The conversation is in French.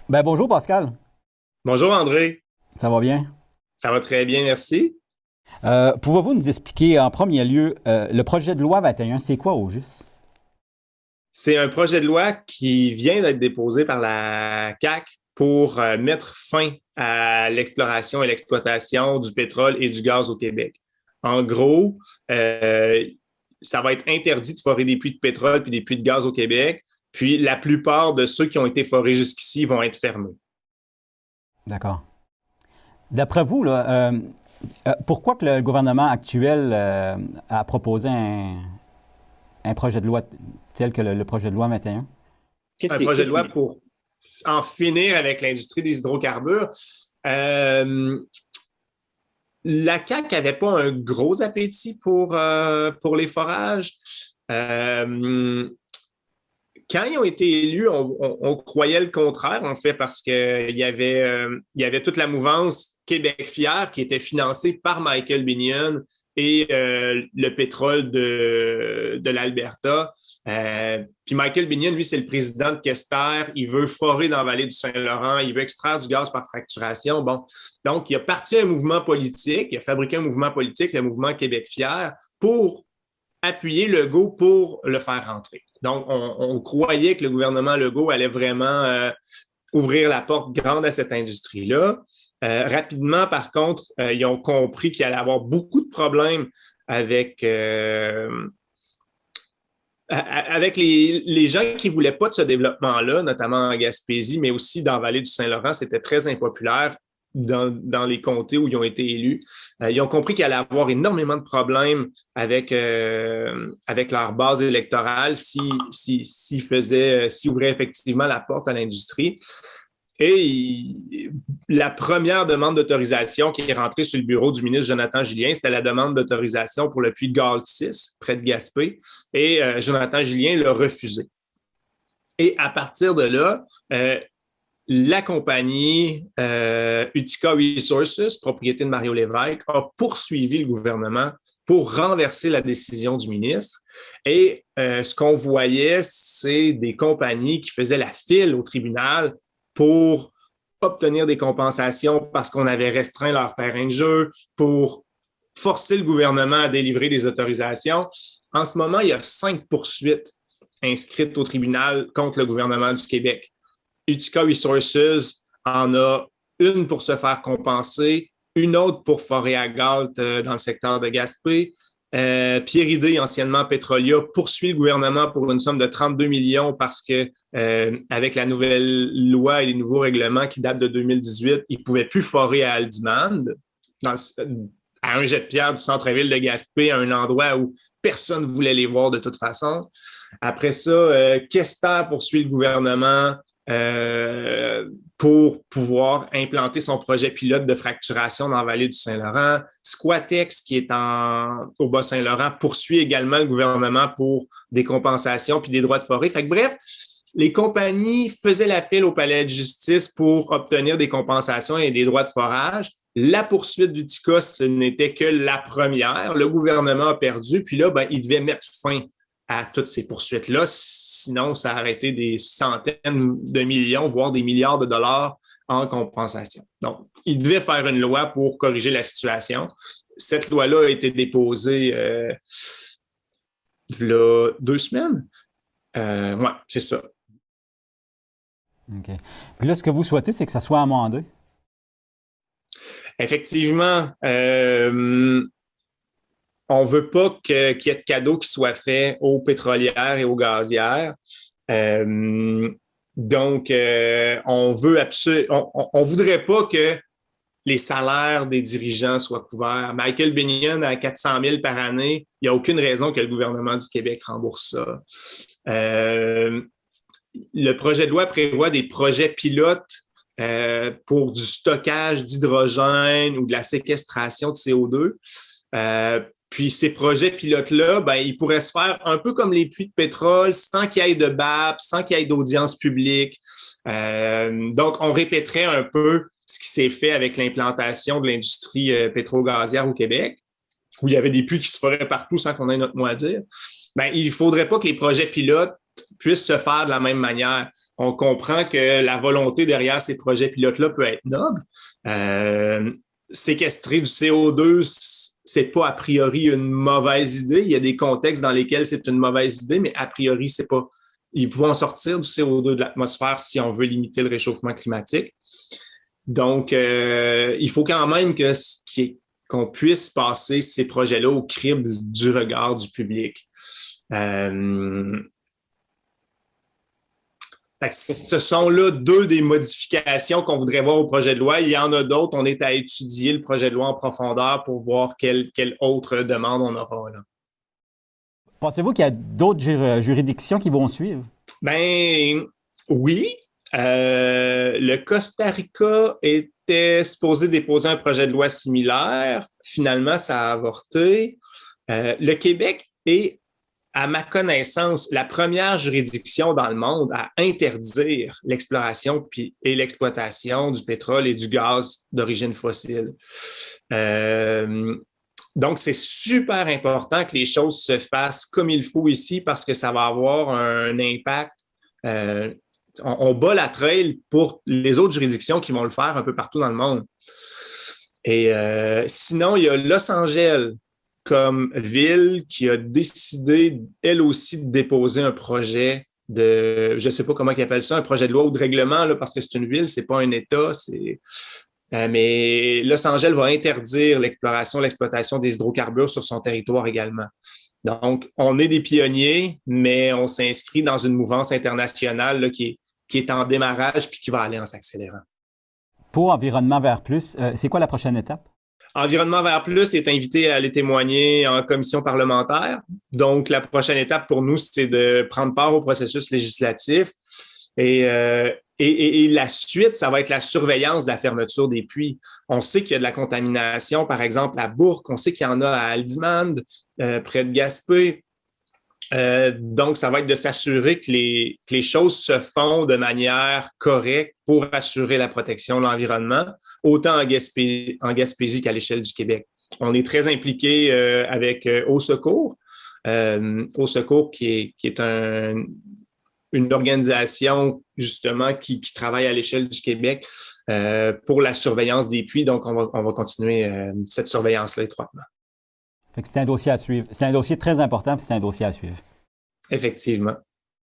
Bonjour Pascal, Bonjour André, ça va bien? ça va très bien, merci. Pouvez-vous nous expliquer en premier lieu le projet de loi 21, c'est quoi au juste? C'est un projet de loi qui vient d'être déposé par la CAQ pour mettre fin à l'exploration et l'exploitation du pétrole et du gaz au Québec. En gros, euh, ça va être interdit de forer des puits de pétrole puis des puits de gaz au Québec, puis la plupart de ceux qui ont été forés jusqu'ici vont être fermés. D'accord. D'après vous, là, pourquoi que le gouvernement actuel a proposé un projet de loi tel que le projet de loi 21? Un projet de loi pour en finir avec l'industrie des hydrocarbures. Euh, la CAQ n'avait pas un gros appétit pour les forages. Euh, Quand ils ont été élus, on croyait le contraire, en fait, parce qu'il y avait toute la mouvance Québec fier qui était financée par Michael Binion et le pétrole de l'Alberta. Puis Michael Binion, lui, c'est le président de Quester. Il veut forer dans la vallée du Saint-Laurent. Il veut extraire du gaz par fracturation. Bon, donc, il a parti un mouvement politique. Il a fabriqué un mouvement politique, le mouvement Québec fier, pour appuyer Legault pour le faire rentrer. Donc, on croyait que le gouvernement Legault allait vraiment ouvrir la porte grande à cette industrie-là. Rapidement, par contre, ils ont compris qu'il allait avoir beaucoup de problèmes avec, avec les gens qui ne voulaient pas de ce développement-là, notamment en Gaspésie, mais aussi dans la vallée du Saint-Laurent. C'était très impopulaire dans les comtés où ils ont été élus. Ils ont compris qu'il allait avoir énormément de problèmes avec leur base électorale s'ils ouvraient effectivement la porte à l'industrie. Et la première demande d'autorisation qui est rentrée sur le bureau du ministre Jonathan Julien, c'était la demande d'autorisation pour le puits de Galt 6, près de Gaspé. Et Jonathan Julien l'a refusé. Et à partir de là, la compagnie Utica Resources, propriété de Mario Lévesque, a poursuivi le gouvernement pour renverser la décision du ministre. Et ce qu'on voyait, c'est des compagnies qui faisaient la file au tribunal pour obtenir des compensations parce qu'on avait restreint leur terrain de jeu, pour forcer le gouvernement à délivrer des autorisations. En ce moment, il y a 5 poursuites inscrites au tribunal contre le gouvernement du Québec. Utica Resources en a une pour se faire compenser, une autre pour forer à Galt dans le secteur de Gaspé. Pierre Idé, anciennement Petrolia, poursuit le gouvernement pour une somme de 32 millions parce que avec la nouvelle loi et les nouveaux règlements qui datent de 2018, il ne pouvait plus forer à Haldimand, à un jet de pierre du centre-ville de Gaspé, à un endroit où personne ne voulait les voir de toute façon. Après ça, Quester poursuit le gouvernement pour pouvoir implanter son projet pilote de fracturation dans la vallée du Saint-Laurent. Squatex, qui est au Bas-Saint-Laurent, poursuit également le gouvernement pour des compensations puis des droits de forêt. Fait que, bref, les compagnies faisaient la file au palais de justice pour obtenir des compensations et des droits de forage. La poursuite du TICA, ce n'était que la première. Le gouvernement a perdu, puis là, il devait mettre fin à toutes ces poursuites-là. Sinon, ça aurait été des centaines de millions, voire des milliards de dollars en compensation. Donc, il devait faire une loi pour corriger la situation. Cette loi-là a été déposée il y a 2 semaines. Ouais, c'est ça. OK. Puis là, ce que vous souhaitez, c'est que ça soit amendé. Effectivement, on ne veut pas qu'il y ait de cadeaux qui soient faits aux pétrolières et aux gazières. Euh, donc, on voudrait pas que les salaires des dirigeants soient couverts. Michael Binion à 400 000 par année, il n'y a aucune raison que le gouvernement du Québec rembourse ça. Euh, le projet de loi prévoit des projets pilotes pour du stockage d'hydrogène ou de la séquestration de CO2. Puis ces projets pilotes-là, ils pourraient se faire un peu comme les puits de pétrole, sans qu'il y ait de BAP, sans qu'il y ait d'audience publique. Donc, on répéterait un peu ce qui s'est fait avec l'implantation de l'industrie pétro-gazière au Québec, où il y avait des puits qui se feraient partout sans qu'on ait notre mot à dire. Il ne faudrait pas que les projets pilotes puissent se faire de la même manière. On comprend que la volonté derrière ces projets pilotes-là peut être noble. Séquestrer du CO2, c'est pas a priori une mauvaise idée. Il y a des contextes dans lesquels c'est une mauvaise idée, mais a priori, c'est pas. Il faut en sortir du CO2 de l'atmosphère si on veut limiter le réchauffement climatique. Donc, il faut quand même qu'on puisse passer ces projets-là au crible du regard du public. Ce sont là deux des modifications qu'on voudrait voir au projet de loi. Il y en a d'autres. On est à étudier le projet de loi en profondeur pour voir quelle autre demande on aura là. Pensez-vous qu'il y a d'autres juridictions qui vont suivre? Ben oui. Le Costa Rica était supposé déposer un projet de loi similaire. Finalement, ça a avorté. Le Québec est, à ma connaissance, la première juridiction dans le monde à interdire l'exploration et l'exploitation du pétrole et du gaz d'origine fossile. Donc, c'est super important que les choses se fassent comme il faut ici parce que ça va avoir un impact. On bat la trail pour les autres juridictions qui vont le faire un peu partout dans le monde. Et sinon, il y a Los Angeles comme ville qui a décidé, elle aussi, de déposer un projet de, je ne sais pas comment ils appellent ça, un projet de loi ou de règlement, là, parce que c'est une ville, ce n'est pas un État. Mais Los Angeles va interdire l'exploration, l'exploitation des hydrocarbures sur son territoire également. Donc, on est des pionniers, mais on s'inscrit dans une mouvance internationale là, qui est en démarrage puis qui va aller en s'accélérant. Pour Environnement Vert Plus, c'est quoi la prochaine étape? Environnement Vert Plus est invité à aller témoigner en commission parlementaire. Donc, la prochaine étape pour nous, c'est de prendre part au processus législatif. Et la suite, ça va être la surveillance de la fermeture des puits. On sait qu'il y a de la contamination, par exemple, à Bourque. On sait qu'il y en a à Haldimand, près de Gaspé. Donc, ça va être de s'assurer que les choses se font de manière correcte pour assurer la protection de l'environnement, autant en Gaspésie qu'à l'échelle du Québec. On est très impliqué avec Au Secours. Au Secours, qui est une organisation, justement, qui travaille à l'échelle du Québec pour la surveillance des puits. Donc, on va continuer cette surveillance-là étroitement. Fait que c'est un dossier à suivre. C'est un dossier très important, puis c'est un dossier à suivre. Effectivement.